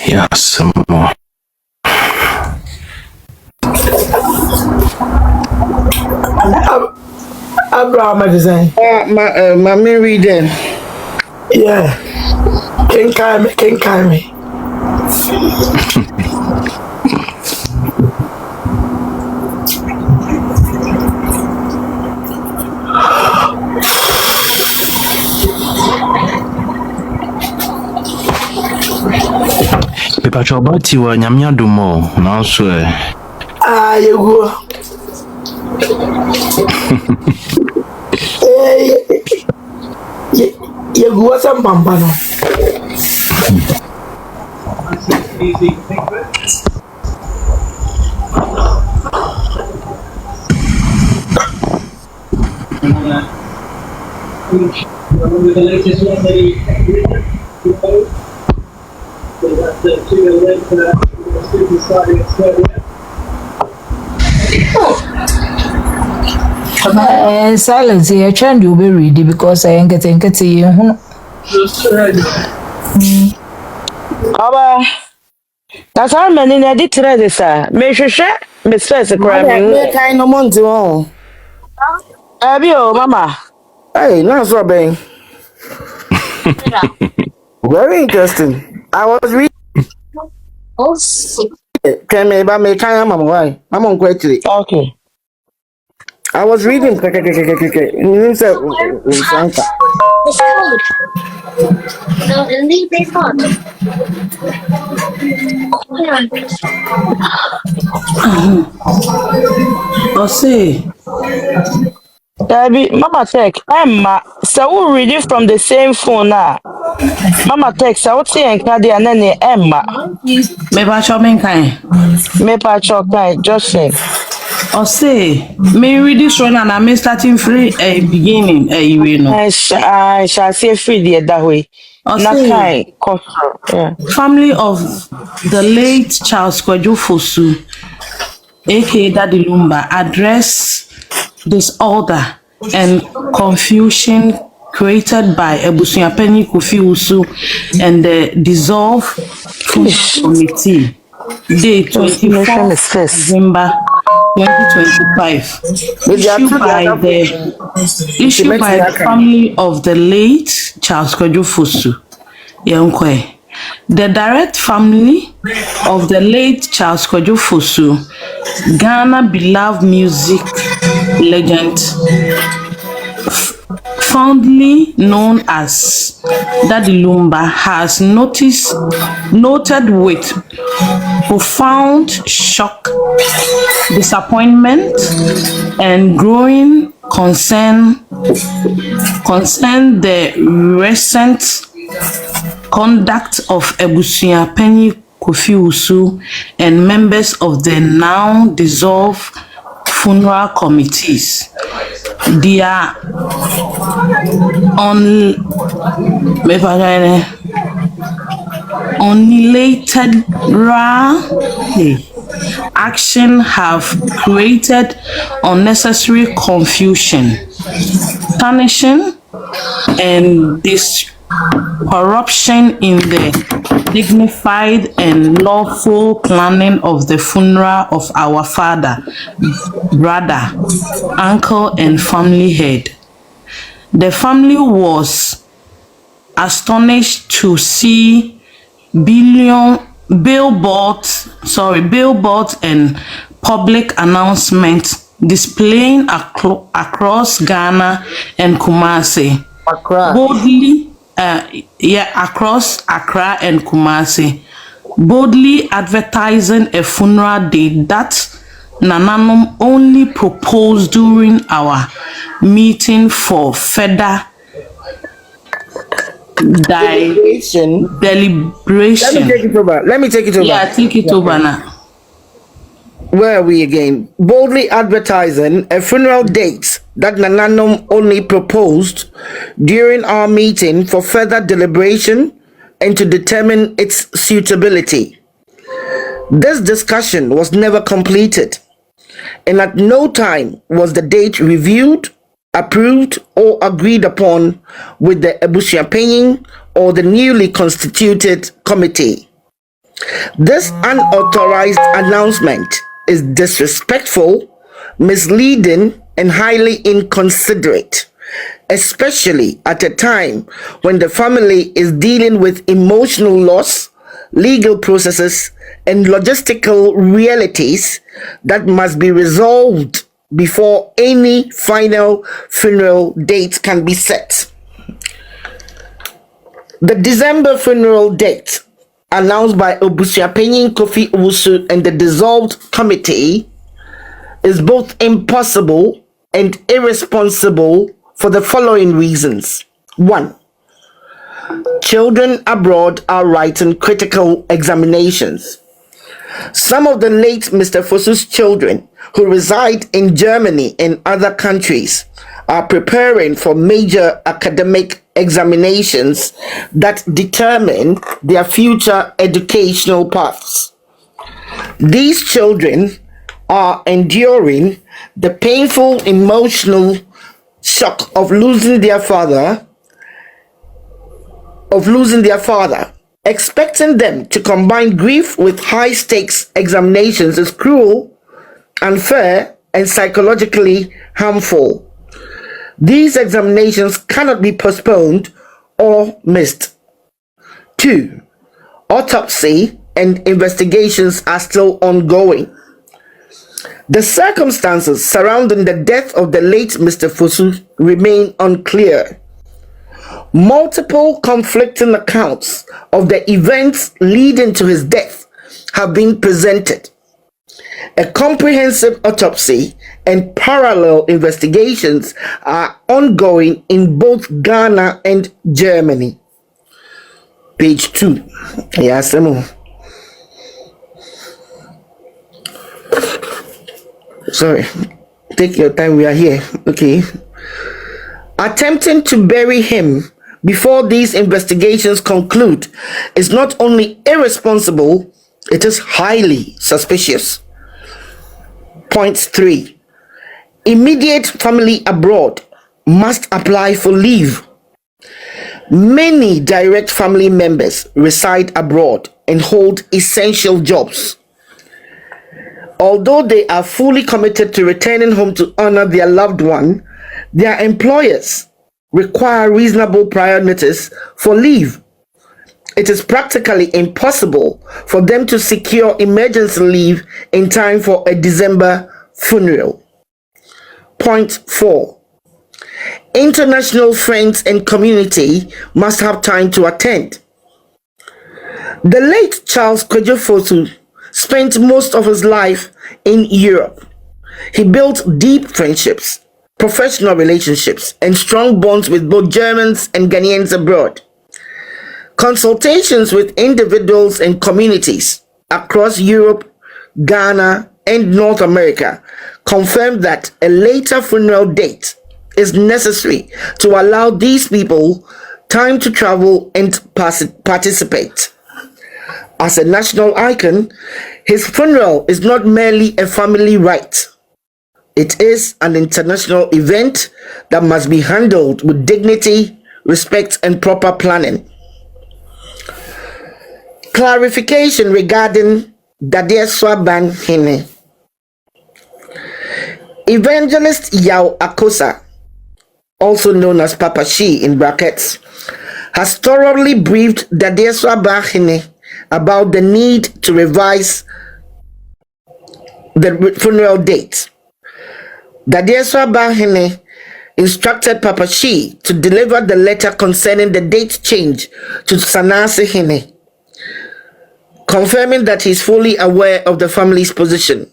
Yeah, some more. Abraham design. My me reading. Yeah. King me. pacho bati wa nyamya dumo na so Yego. Yego wasa mbamba no. Silence here, trend you be ready because I ain't getting you. Aba. That's how many na di trade sa. Me hwehwe me stress kra me. Me kind no month on. Abi o mama. Hey, now so bang. Very interesting. I was reading. Oh, can me ba me kind mama why? I'm on quickly. Okay. I was reading. You said Sanka. No, in the big pot. Oh, see. Abi mama tech Emma so we read it from the same phone na. Mama tech so what say enka dia na ne Emma. Me ba show me kind. Me pa chokai Jocelyn. Oh, say. Me read this one and I'm starting free beginning you know. I shall say free the that way. Oh, Na say. kai control. Yeah. Family of the late Charles Kwadwo Fosu, aka Daddy Lumba, address disorder and confusion created by Ebusuapeni Kofi Usu and the dissolved Funeral Committee, day 24 December 2025, issued by the family of the late Charles Kwadwo Fosu. The direct family of the late Charles Kwadwo Fosu, Ghana beloved music legend, fondly known as Daddy Lumba, has noted with profound shock, disappointment, and growing concern the recent conduct of Ebusuapeni Kofi Usu and members of the now dissolved funeral committees. Their unilateral action have created unnecessary confusion, tarnishing, and corruption in the dignified and lawful planning of the funeral of our father, brother, uncle, and family head. The family was astonished to see billboards and public announcements displaying across Ghana and Kumasi. Boldly, across Accra and Kumasi, boldly advertising a funeral date that Nananom only proposed during our meeting for further deliberation. Let me take it over. Yeah, take it over now. Where are we again? Boldly advertising a funeral date that Nananom only proposed during our meeting for further deliberation and to determine its suitability. This discussion was never completed, and at no time was the date reviewed, approved, or agreed upon with the Ebusuapeni or the newly constituted committee. This unauthorized announcement is disrespectful, misleading, and highly inconsiderate, especially at a time when the family is dealing with emotional loss, legal processes, and logistical realities that must be resolved before any final funeral date can be set. The December funeral date announced by Obusuapanyin Kofi Owusu and the dissolved committee is both impossible and irresponsible for the following reasons. 1. Children abroad are writing critical examinations. Some of the late Mr. Fosu's children who reside in Germany and other countries are preparing for major academic examinations that determine their future educational paths. These children are enduring the painful emotional shock of losing their father. Expecting them to combine grief with high-stakes examinations is cruel, unfair, and psychologically harmful. These examinations cannot be postponed or missed. 2. Autopsy and investigations are still ongoing. The circumstances surrounding the death of the late Mr. Fosu remain unclear. Multiple conflicting accounts of the events leading to his death have been presented. A comprehensive autopsy and parallel investigations are ongoing in both Ghana and Germany. Page 2. Yes, sorry. Take your time, we are here. Okay. Attempting to bury him before these investigations conclude is not only irresponsible, it is highly suspicious. Point 3. Immediate family abroad must apply for leave. Many direct family members reside abroad and hold essential jobs. Although they are fully committed to returning home to honor their loved one, their employers require reasonable prior notice for leave. It is practically impossible for them to secure emergency leave in time for a December funeral. Point 4. International friends and community must have time to attend. The late Charles Kwadwo Fosu spent most of his life in Europe. He built deep friendships, professional relationships, and strong bonds with both Germans and Ghanaians abroad. Consultations with individuals and communities across Europe, Ghana, and North America confirmed that a later funeral date is necessary to allow these people time to travel and participate. As a national icon, his funeral is not merely a family rite. It is an international event that must be handled with dignity, respect, and proper planning. Clarification regarding Serwaa Banhene. Evangelist Yao Akosua, also known as Papa Shi in brackets, has thoroughly briefed Serwaa Banhene about the need to revise the funeral date. Serwaa Banhene instructed Papa Shi to deliver the letter concerning the date change to Sanase Hene, confirming that he is fully aware of the family's position.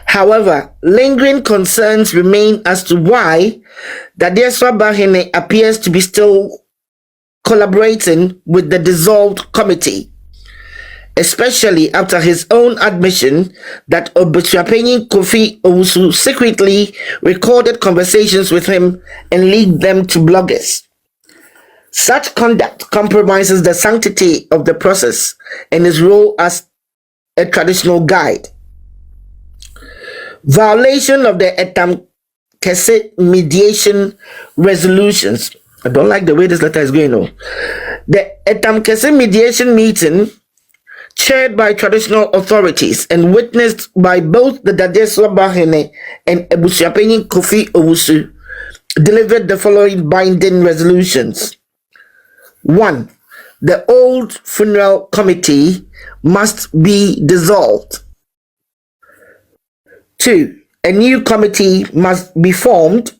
However, lingering concerns remain as to why Serwaa Banhene appears to be still collaborating with the dissolved committee, especially after his own admission that Obusuapanyin Kofi Owusu secretly recorded conversations with him and leaked them to bloggers. Such conduct compromises the sanctity of the process and his role as a traditional guide. Violation of the Etam Kese mediation resolutions. I don't like the way this letter is going on. The Etam Kese mediation meeting, chaired by traditional authorities and witnessed by both the Serwaa Banhene and Obusuapanyin Kofi Owusu, delivered the following binding resolutions. 1. The old funeral committee must be dissolved. 2. A new committee must be formed,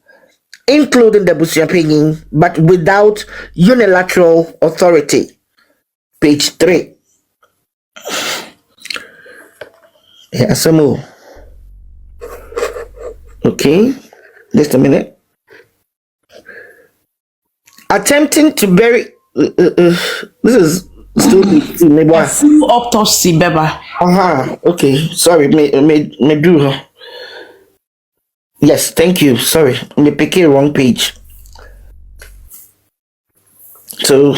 including the Obusuapanyin, but without unilateral authority. Page 3. Yeah, some more. Okay, just a minute. Attempting to bury. This is stupid. A full autopsy, Beba. Okay. Sorry, me do her. Yes, thank you. Sorry, me pick a wrong page. So,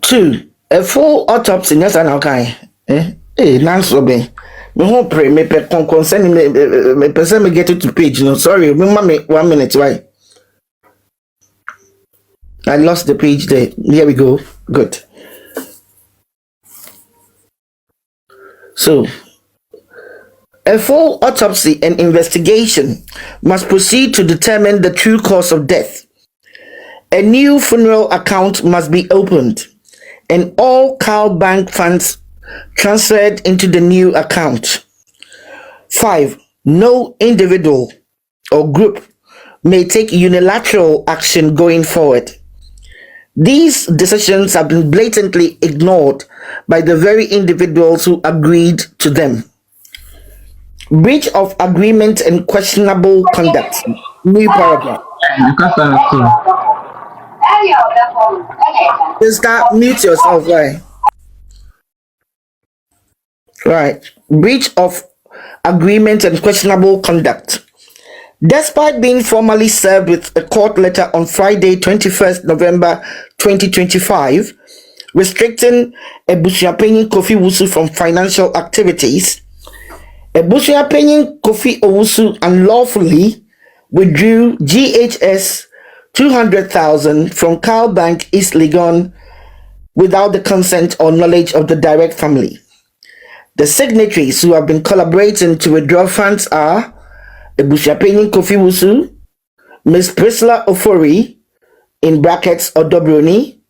2. A full autopsy. Yes, I okay. Nice be. Me hope pray me pe concern me person me get it to page. No, sorry, me 1 minute. Why? I lost the page there. Here we go. Good. So, a full autopsy and investigation must proceed to determine the true cause of death. A new funeral account must be opened and all cow bank funds transferred into the new account. 5. No individual or group may take unilateral action going forward. These decisions have been blatantly ignored by the very individuals who agreed to them. Breach of agreement and questionable conduct. New paragraph. Sister, mute yourself, right? Right. Breach of agreement and questionable conduct. Despite being formally served with a court letter on Friday, 21st November 2025, restricting Ebusuapenyin Kofi Owusu from financial activities, Ebusuapenyin Kofi Owusu unlawfully withdrew GHS 200,000 from Cow Bank East Legon without the consent or knowledge of the direct family. The signatories who have been collaborating to withdraw funds are Ebusuapenyin Kofi Owusu, Ms. Priscilla Ofori, in brackets Bronii,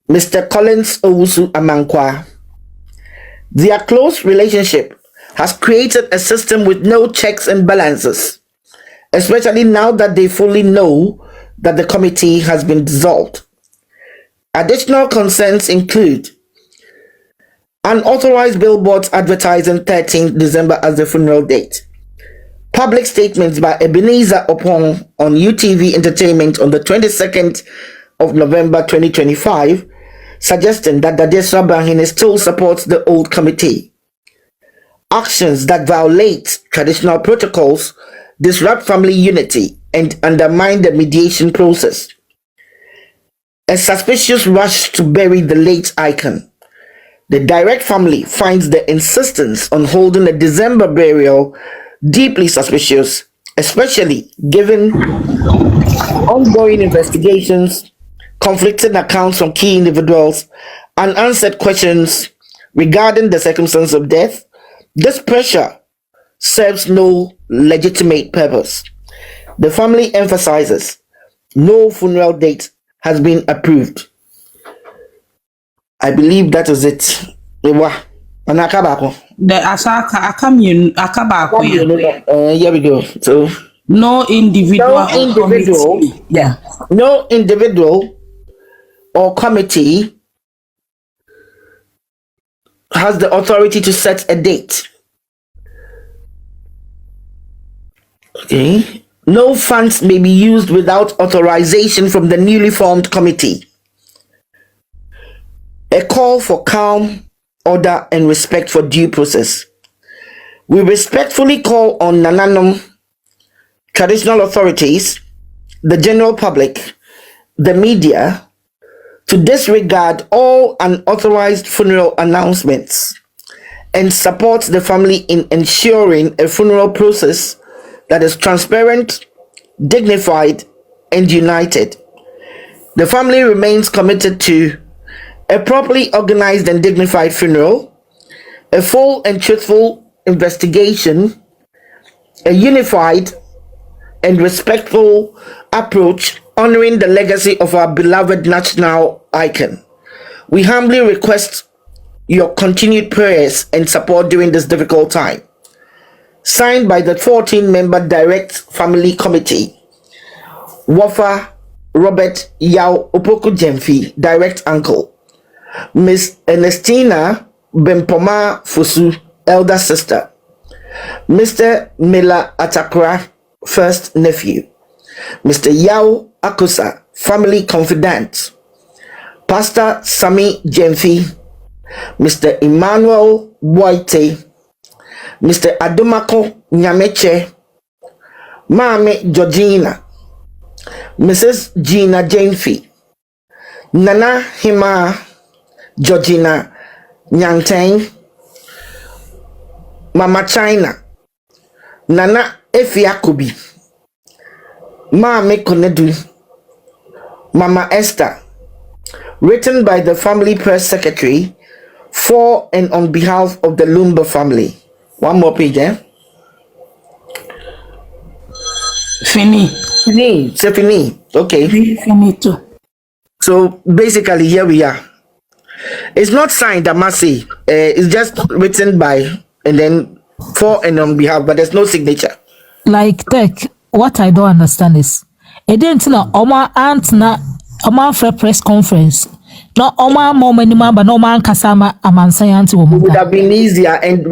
Mr. Collins Owusu Amankwa. Their close relationship has created a system with no checks and balances, especially now that they fully know that the committee has been dissolved. Additional concerns include unauthorized billboards advertising 13th December as the funeral date. Public statements by Ebenezer Opong on UTV Entertainment on the 22nd of November 2025 suggesting that Dadeswa Bahine still supports the old committee. Actions that violate traditional protocols, disrupt family unity, and undermine the mediation process. A suspicious rush to bury the late icon. The direct family finds the insistence on holding a December burial deeply suspicious, especially given ongoing investigations, conflicting accounts from key individuals, unanswered questions regarding the circumstance of death. This pressure serves no legitimate purpose. The family emphasizes no funeral date has been approved. I believe that is it. The Asaka Akabako. Here we go. So no individual. Yeah. No individual or committee has the authority to set a date. Okay. No funds may be used without authorization from the newly formed committee. A call for calm, order, and respect for due process. We respectfully call on Nananom, traditional authorities, the general public, the media, to disregard all unauthorized funeral announcements and support the family in ensuring a funeral process that is transparent, dignified, and united. The family remains committed to a properly organized and dignified funeral, a full and truthful investigation, a unified and respectful approach honoring the legacy of our beloved national icon. We humbly request your continued prayers and support during this difficult time. Signed by the 14-member Direct Family Committee, Wafa Robert Yao Opoku Jemfi, Direct Uncle, Miss Ernestina Bempoma Fosu, elder sister. Mr. Miller Atakra, first nephew. Mr. Yao Akosua, family confidant. Pastor Sami Jemfi, Mr. Emmanuel Boite, Mr. Adomako Nyameche, Mame Georgina, Mrs. Gina Jemfi, Nana Hima Georgina Nyanteng, Mama China, Nana Efiakubi, Mame Konedu, Mama Esther. Written by the family press secretary for and on behalf of the Lumba family. One more page, eh? Fini. It's a fini. Okay. Finito. So basically, here we are. It's not signed, I must say. It's just written by and then for and on behalf, but there's no signature. Like tech, what I don't understand is, it didn't know Oma aunt na Oma for press conference. No Oma mom but no man kasama amansayanti woman. It would have been easier, and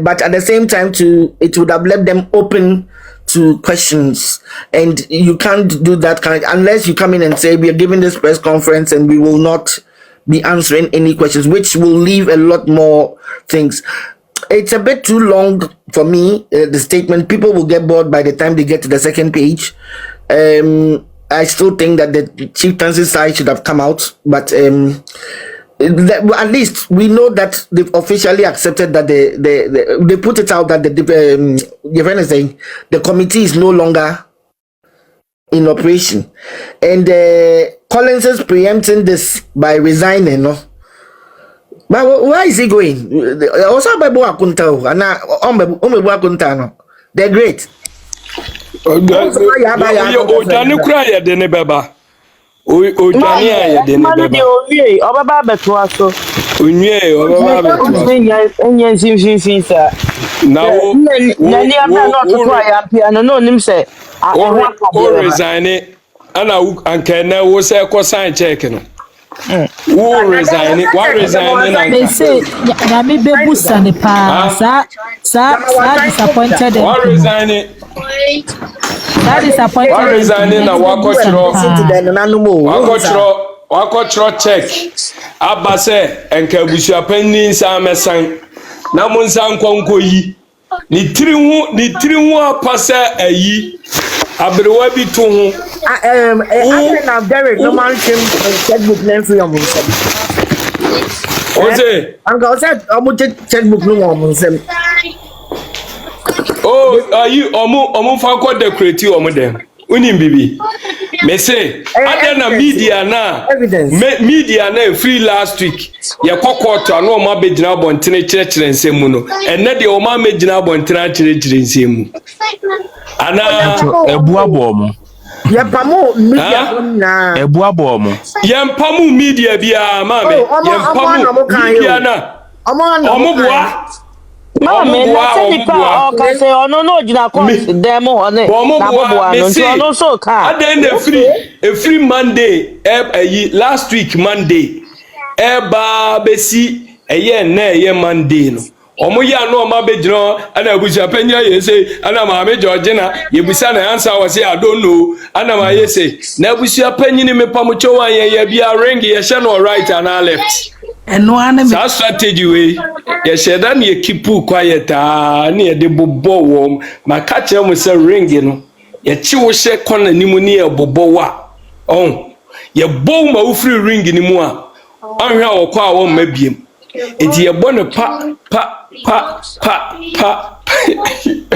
but at the same time, it would have left them open to questions, and you can't do that unless you come in and say we are giving this press conference and we will not be answering any questions, which will leave a lot more things. It's a bit too long for me. The statement, people will get bored by the time they get to the second page. I still think that the chieftaincy side should have come out, but at least we know that they've officially accepted that they put it out that your friend is saying the committee is no longer in operation, and Collins is preempting this by resigning. No, but where is he going? Also, they're great. Ojani kura ya dene beba. Ojani ya dene beba. Obaba beto aso. Onye obaba beto. Onye sin sa. Na wo ni aba no to ya pia no nim se o resign ana anka na wo se ko sign check no. Wo resign na. They say na me bebu sane pa sa disappointed. Wo resign. That is appointed. What resigning na wakochro check abase enka busuapanni nsa mesan na monsa nkonko yi ni tiri hu apase ayi abrewa bi to hu na Derek no man came checkbook na free am nsem oze anga o said omo checkbook no am nsem. Oh, are you omu fa decorate omu dem. Unim bibi. Me say, na media na media na free last week. Ya kokota no ma begina bontene kire nsemu no. Enne de o ma megina bontene kire nsemu. Ana ebu abomu. Ya pamu media na. Ebu abomu. Ya pamu media bia ma me. Ya pamu media na. Omu bua. Mama, na se ni pa o ka se ono no jina court dem one na bobo no so no so ka aden free Monday last week Monday ba besi na Monday no omo ya no ma be jino ana abuja panya ye say ana ma me Georgina ye busa na answer was say I don't know ana ma ye say na abuja panyi ni me pamucho wan ye bia ring ye she no right and left. And no one that strategy way ye said that ye keep quiet na de bobo wom ma catch am say ring no ye chi wo she corner ni mu ni ye bobo wa ye bow ma wo free ring ni mu a anhwa wo kwa wo mabiem enti ye bo no pa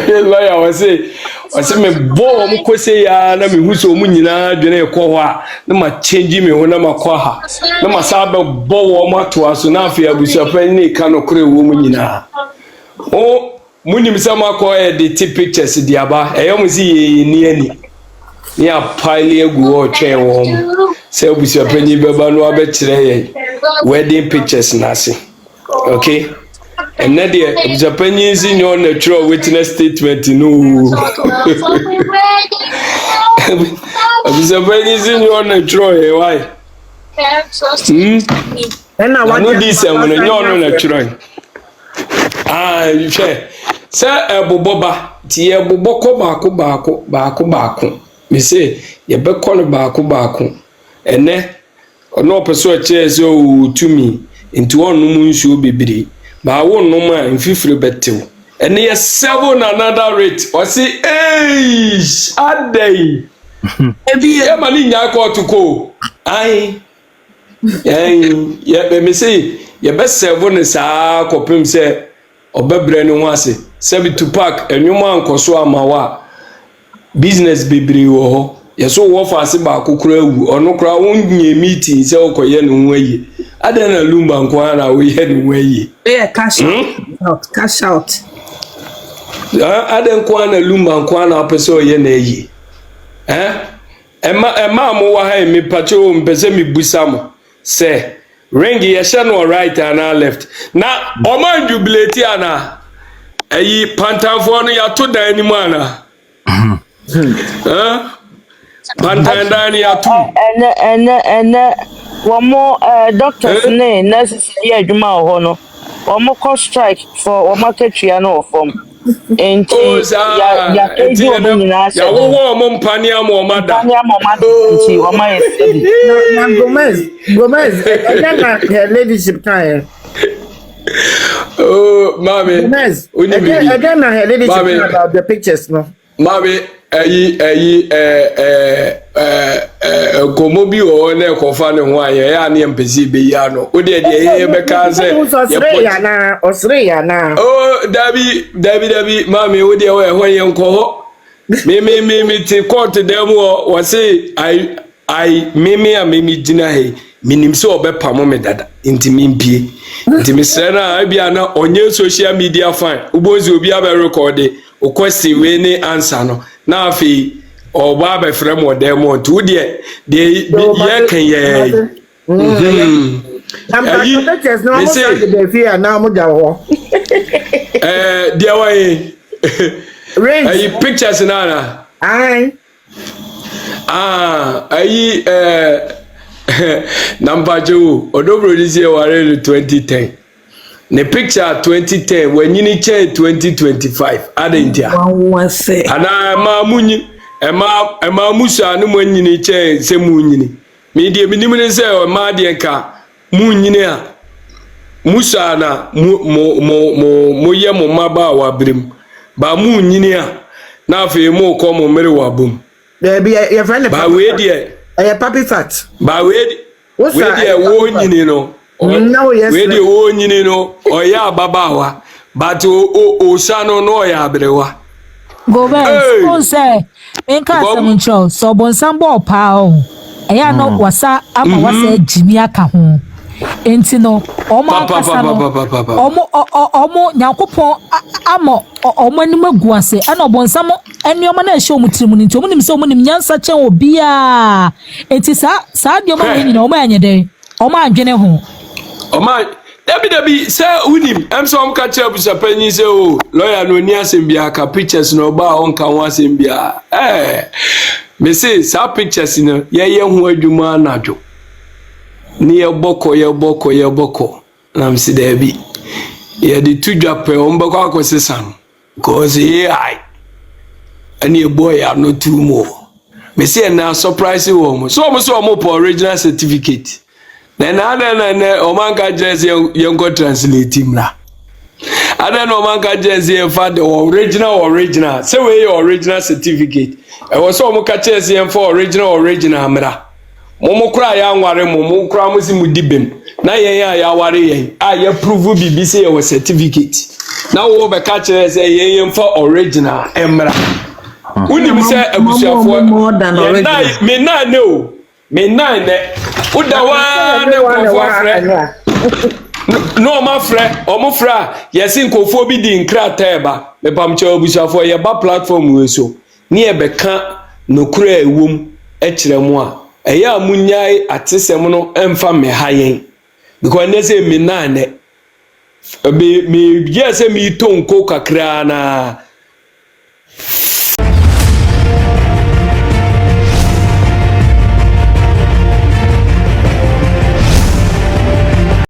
lawyer was say me bo mo kwese ya na me huso mu nyina dwene ekọ ho a na ma change me ho na makọ ha na ma sa be bo wo mo to aso na afia busuapan ni ka no kore wo mu nyina o munim se makọ de ti pictures di aba eyom si ye ni ani ni apale egu o twen wo mo se busuapan ni beba no abe kire ye wedding pictures na se okay. And Nadia, Japanese in your natural witness statement, no. Japanese in your natural, why? And I want to this and when you're not trying. You say, Sir Boba, Tia Boboko Bako. Me say, you be calling Bako. And ne, or no persuade chairs to me into one moon should be biddy. But I won't no more in 50 better. And they are 7 another rate. Or say, hey, a day. Every money I got to go. Aye. Yeah, me say, your best 7 is a copim say, or bebrand once. 72 pack, and you man Akosua mawa. Business baby, oh. Yes, so what for Siba Kukrew or no crowd won't ye meeting, so Koyan way. I don't know Lumba and Kwana, we had way. Yeah, cash out. Cash out. I don't Kwana Lumba and Kwana Peso Yen. Emma Moa me patrol Pesemi Busamo. Say, Rengi, a channel right and I left. Now, Oma jubilatiana. A pantan ya to the animana. Pantandani ya tu. And one more doctor's name, necessary, Juma Hono. One more cost strike for one market triano from. And ya Gomez, her ladyship time. Oh, mommy. Gomez, again, her ladyship about the pictures, no. Mommy, Komobi or ne kofane hwa ya na mpezi be ya no wo de ye be ka se Australia na oh dabi mami wo de wo ye nko ho me ti court dem wo say I me gina he minim se obepamo me dada nti mimpie nti me sere na bia na onye social media fine ubozi obi aba record o question we ni answer no na afi or Baba from what they want to de can ye. Dear way pictures in Anna. Aye. Number 2, Odobo this year were 2010. The picture 2010 when you need 2025. Adentia. And I Emma Musa no nyini che se mu nyini me die minim ne se o ma de nka mu nyini a Musa na mo ye mo maba wa brem ba mu nyini a na afi mo ko mo mere wa bom be friend ba we die papi fat ba we die wo nyini no we die wo nyini no o ya baba wa but o sano no ya brewa Go say Enka Samuncho, so Bonsambo Pao. Eya no wasa ama wasa Jimmy aka ho. Enti no omo Nyankopon amo omo anim aguase ana Bonsamo enioma na ehye omutirimu ni nti omo nim se omo nim nyansa chen obi a. Enti sa de omo nyina omo anyede. Omo adwene ho. Omo Debbie, sir, unim. I'm so catch up with a penny. Say, oh, lawyer no near Simbia, pictures no bar on can one Simbia. Me say, sa pictures in a ye who do man najo. Near Boko. I'm see Debbie. Yeah, the 2 drop on Boko son. Cause I. And your boy are no 2 more. Me say, now surprise you almost. So almost more original certificate. Then other Omanka just young translate him la. Other Omanka just for the original. Say where your original certificate. I was so much catches for original mera. Momo cry young ware momo cramus in dibim. Na ya ware I approve BBC our certificate. Now over catches a for original emra. Unim say abusia for more than original. Me na no. Me nine uda wa ne ko no ma frɛ omo fra yesin kofo bi di nkrata ba me pam che obusafo ye ba platform we so ne e beka nokura ewom e kire mu a eya amunyai atesem no emfa me hayen because ne say me nine me yes me tonko kakra na